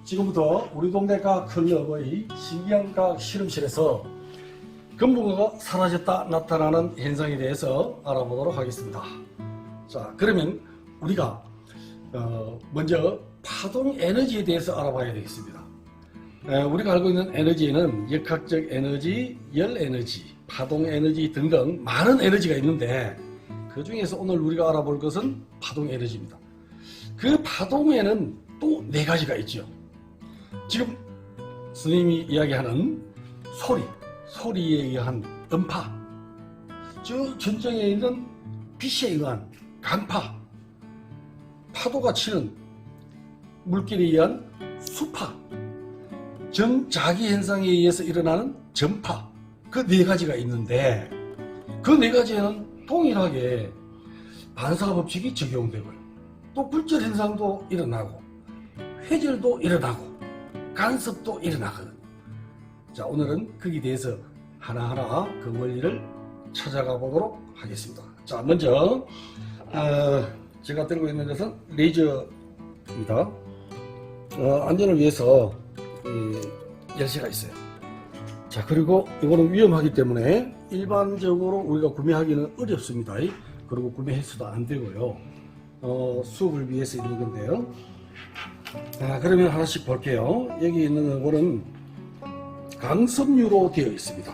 지금부터 우리 동네 과학 클럽의 신기한 과학 실험실에서 금붕어가 사라졌다 나타나는 현상에 대해서 알아보도록 하겠습니다. 자, 그러면 우리가 먼저 파동 에너지에 대해서 알아봐야 되겠습니다. 우리가 알고 있는 에너지에는 역학적 에너지, 열 에너지, 파동 에너지 등등 많은 에너지가 있는데 그 중에서 오늘 우리가 알아볼 것은 파동 에너지입니다. 그 파동에는 또 네 가지가 있죠. 지금 스님이 이야기하는 소리에 의한 음파, 저 전정에 있는 빛에 의한 강파, 파도가 치는 물길에 의한 수파, 정자기 현상에 의해서 일어나는 전파, 그 네 가지가 있는데 그 네 가지에는 동일하게 반사 법칙이 적용되고요. 또 굴절 현상도 일어나고 회절도 일어나고 간섭도 일어나거든요. 자, 오늘은 거기에 대해서 하나하나 그 원리를 찾아가 보도록 하겠습니다. 자, 먼저 제가 들고 있는 것은 레이저입니다. 안전을 위해서 열쇠가 있어요. 자, 그리고 이거는 위험하기 때문에 일반적으로 우리가 구매하기는 어렵습니다. 그리고 구매 횟수도 안 되고요. 수업을 위해서 있는 건데요. 그러면 하나씩 볼게요. 여기 있는 거는 강섬유로 되어 있습니다.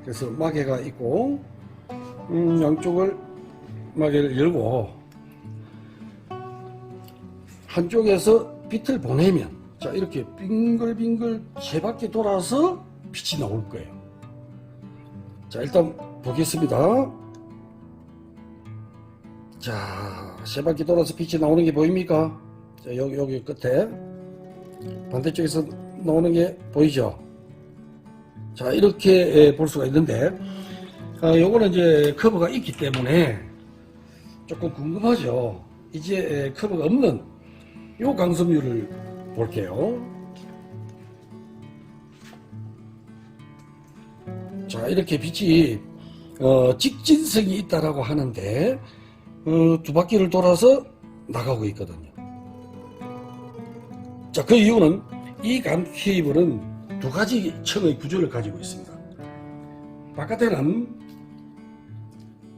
그래서 마개가 있고 양쪽을 마개를 열고 한쪽에서 빛을 보내면, 자, 이렇게 빙글빙글 세 바퀴 돌아서 빛이 나올 거예요. 자, 일단 보겠습니다. 자, 세 바퀴 돌아서 빛이 나오는 게 보입니까? 자, 여기 끝에 반대쪽에서 나오는 게 보이죠? 자, 이렇게 볼 수가 있는데 요거는 이제 커버가 있기 때문에 조금 궁금하죠. 이제 커버가 없는 요 강섬유를 볼게요. 자, 이렇게 빛이 직진성이 있다라고 하는데 두 바퀴를 돌아서 나가고 있거든요. 자, 그 이유는 이 감 케이블은 두 가지 층의 구조를 가지고 있습니다. 바깥에는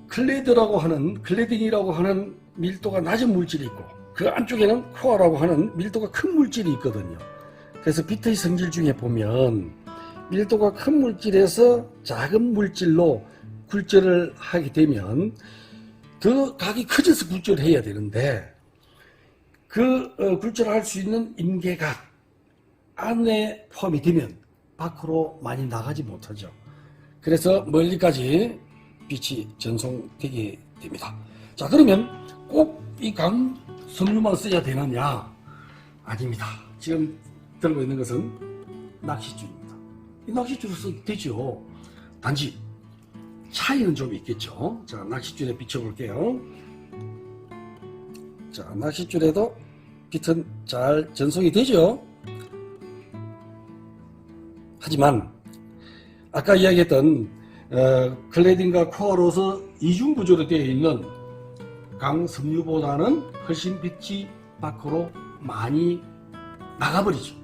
클레딩이라고 하는 밀도가 낮은 물질이 있고 그 안쪽에는 코어라고 하는 밀도가 큰 물질이 있거든요. 그래서 빛의 성질 중에 보면 밀도가 큰 물질에서 작은 물질로 굴절을 하게 되면 더 각이 커져서 굴절을 해야 되는데 그 굴절을 할 수 있는 임계각 안에 포함이 되면 밖으로 많이 나가지 못하죠. 그래서 멀리까지 빛이 전송되게 됩니다. 자, 그러면 꼭 이 강섬유만 써야 되느냐? 아닙니다. 지금 들고 있는 것은 낚싯줄입니다. 이 낚싯줄을 써도 되죠. 단지 차이는 좀 있겠죠. 자, 낚싯줄에 비춰볼게요. 자, 낚싯줄에도 빛은 잘 전송이 되죠. 하지만 아까 이야기했던 클레딩과 코어로서 이중구조로 되어 있는 강섬유보다는 훨씬 빛이 밖으로 많이 나가버리죠.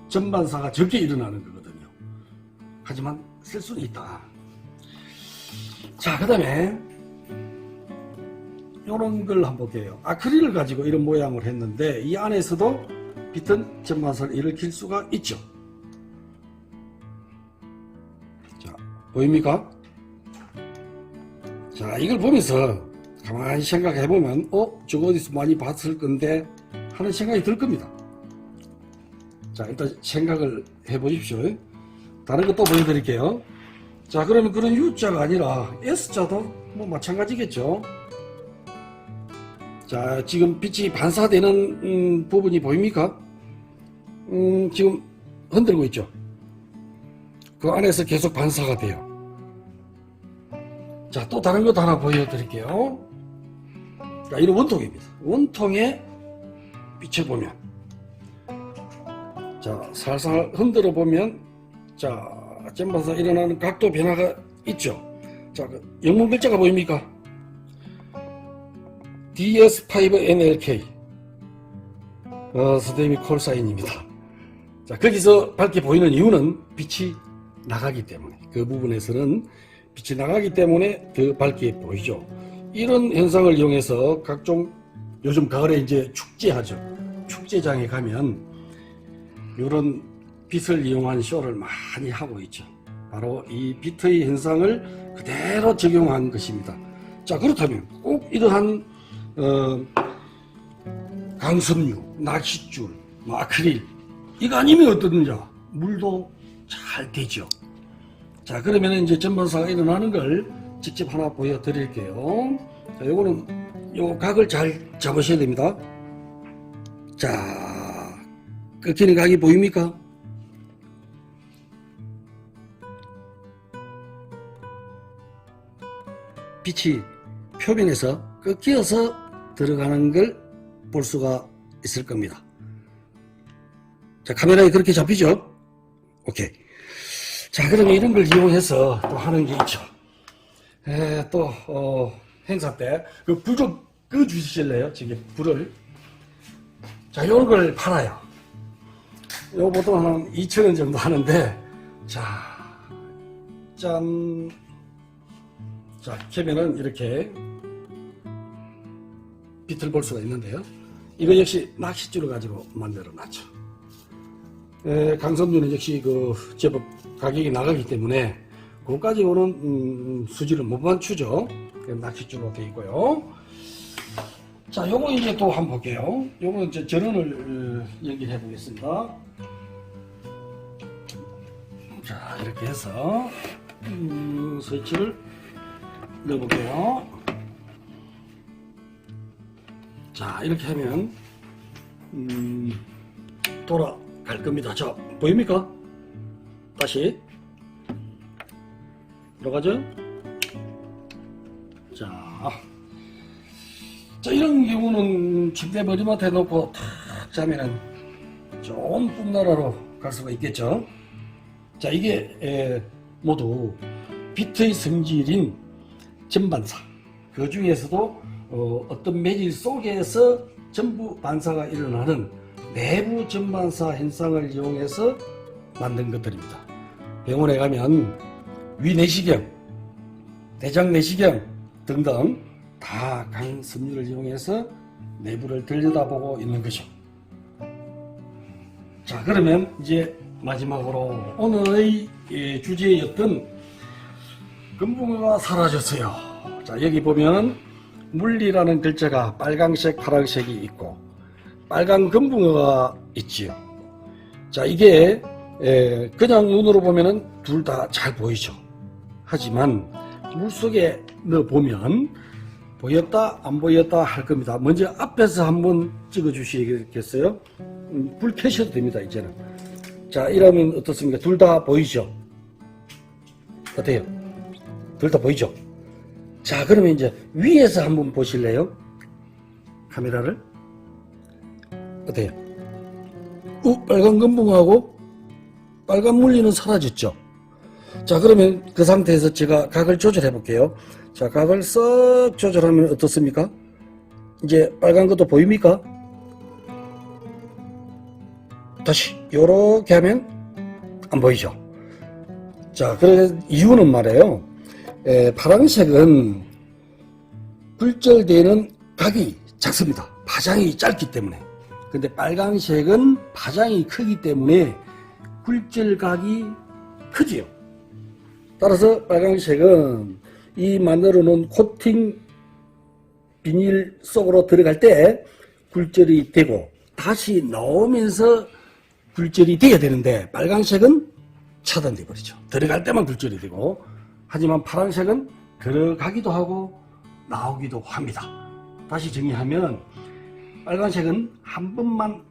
전반사가 적게 일어나는 거거든요. 하지만 쓸 수는 있다. 자, 그 다음에 이런 걸 한번 볼게요. 아크릴을 가지고 이런 모양을 했는데 이 안에서도 빛은 전반사를 일으킬 수가 있죠. 자, 보입니까? 자, 이걸 보면서 가만히 생각해 보면 저거 어디서 많이 봤을 건데 하는 생각이 들 겁니다. 자, 일단 생각을 해 보십시오. 다른 것도 보여드릴게요. 자, 그러면 그런 U자가 아니라 S자도 뭐 마찬가지겠죠. 자, 지금 빛이 반사되는 부분이 보입니까? 지금 흔들고 있죠. 그 안에서 계속 반사가 돼요. 자, 또 다른 것도 하나 보여드릴게요. 자, 이런 원통입니다. 원통에 비춰보면, 자, 살살 흔들어 보면, 자, 전반사 일어나는 각도 변화가 있죠. 자, 영문 글자가 보입니까? DS5NLK 선생님이 콜사인입니다. 자, 거기서 밝게 보이는 이유는 빛이 나가기 때문에, 그 부분에서는 빛이 나가기 때문에 더 밝게 보이죠. 이런 현상을 이용해서 각종, 요즘 가을에 이제 축제하죠. 축제장에 가면 이런 빛을 이용한 쇼를 많이 하고 있죠. 바로 이 빛의 현상을 그대로 적용한 것입니다. 자, 그렇다면 꼭 이러한 강섬유, 낚싯줄, 아크릴, 이거 아니면 어떠느냐? 물도 잘 되죠. 자, 그러면 이제 전반사가 일어나는 걸 직접 하나 보여드릴게요. 자, 요거는 요 각을 잘 잡으셔야 됩니다. 자, 꺾이는 각이 보입니까? 빛이 표면에서 꺾여서 들어가는 걸 볼 수가 있을 겁니다. 자, 카메라에 그렇게 잡히죠? 오케이. 자, 그러면 이런 걸 이용해서 또 하는 게 있죠. 행사 때, 그 불 좀 꺼주실래요? 저기, 불을. 자, 요런 걸 팔아요. 요 보통 한 2,000원 정도 하는데, 자, 짠. 자, 켜면은 이렇게 빛을 볼 수가 있는데요. 이거 역시 낚싯줄을 가지고 만들어 놨죠. 강섬유는 역시 그 제법 가격이 나가기 때문에 그것까지 오는 수지를 못 맞추죠. 낚싯줄로 되어 있고요. 자, 요거 이제 또 한번 볼게요. 요거 이제 전원을 연결해 보겠습니다. 자, 이렇게 해서 스위치를 넣어볼게요. 자, 이렇게 하면 돌아갈 겁니다. 자, 보입니까? 다시 들어가죠? 자, 이런 경우는 침대 머리맡에 놓고 탁 자면은 좋은 꿈나라로 갈 수가 있겠죠. 자, 이게 모두 빛의 성질인 전반사, 그 중에서도 어떤 매질 속에서 전부 반사가 일어나는 내부 전반사 현상을 이용해서 만든 것들입니다. 병원에 가면 위내시경, 대장 내시경 등등 다 강섬유를 이용해서 내부를 들여다보고 있는 것이죠. 자, 그러면 이제 마지막으로 오늘의 주제였던 금붕어가 사라졌어요. 자, 여기 보면 물리라는 글자가 빨강색, 파란색이 있고 빨간 금붕어가 있지요. 자, 이게 그냥 눈으로 보면은 둘 다 잘 보이죠. 하지만 물속에 넣어보면 보였다 안 보였다 할 겁니다. 먼저 앞에서 한번 찍어 주시겠어요? 불 켜셔도 됩니다. 이제는. 자, 이러면 어떻습니까? 둘 다 보이죠? 어때요? 둘 다 보이죠? 자, 그러면 이제 위에서 한번 보실래요? 카메라를. 어때요? 빨간 금붕어하고 빨간 물리는 사라졌죠? 자, 그러면 그 상태에서 제가 각을 조절해 볼게요. 자, 각을 썩 조절하면 어떻습니까? 이제 빨간 것도 보입니까? 다시 요렇게 하면 안 보이죠? 자, 그래서 이유는 말이에요. 파란색은 굴절되는 각이 작습니다. 파장이 짧기 때문에. 근데 빨간색은 파장이 크기 때문에 굴절각이 크지요. 따라서 빨간색은 이 만들어 놓은 코팅 비닐 속으로 들어갈 때 굴절이 되고 다시 나오면서 굴절이 돼야 되는데 빨간색은 차단돼 버리죠. 들어갈 때만 굴절이 되고, 하지만 파란색은 들어가기도 하고 나오기도 합니다. 다시 정리하면 빨간색은 한 번만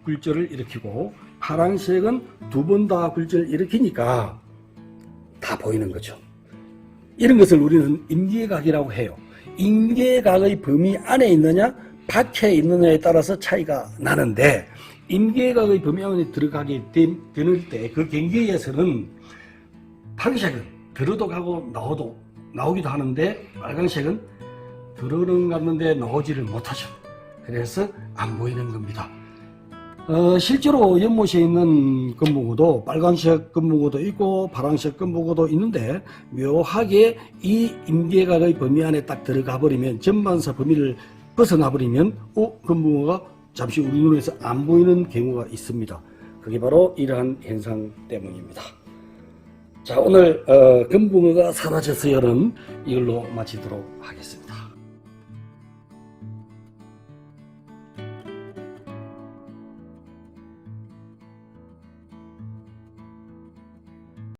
굴절을 일으키고 파란색은 두 번 다 굴절을 일으키니까 다 보이는 거죠. 이런 것을 우리는 임계각이라고 해요. 임계각의 범위 안에 있느냐 밖에 있느냐에 따라서 차이가 나는데, 임계각의 범위 안에 들어가게 되는 때 그 경계에서는 파란색은 들어도 가고 나오기도 하는데 빨간색은 들어는 갔는데 나오지를 못하죠. 그래서 안 보이는 겁니다. 실제로 연못에 있는 금붕어도 빨간색 금붕어도 있고 파란색 금붕어도 있는데 묘하게 이 임계각의 범위 안에 딱 들어가 버리면 전반사 범위를 벗어나 버리면 금붕어가 잠시 우리 눈에서 안 보이는 경우가 있습니다. 그게 바로 이러한 현상 때문입니다. 자, 오늘 금붕어가 사라졌어요는 이걸로 마치도록 하겠습니다.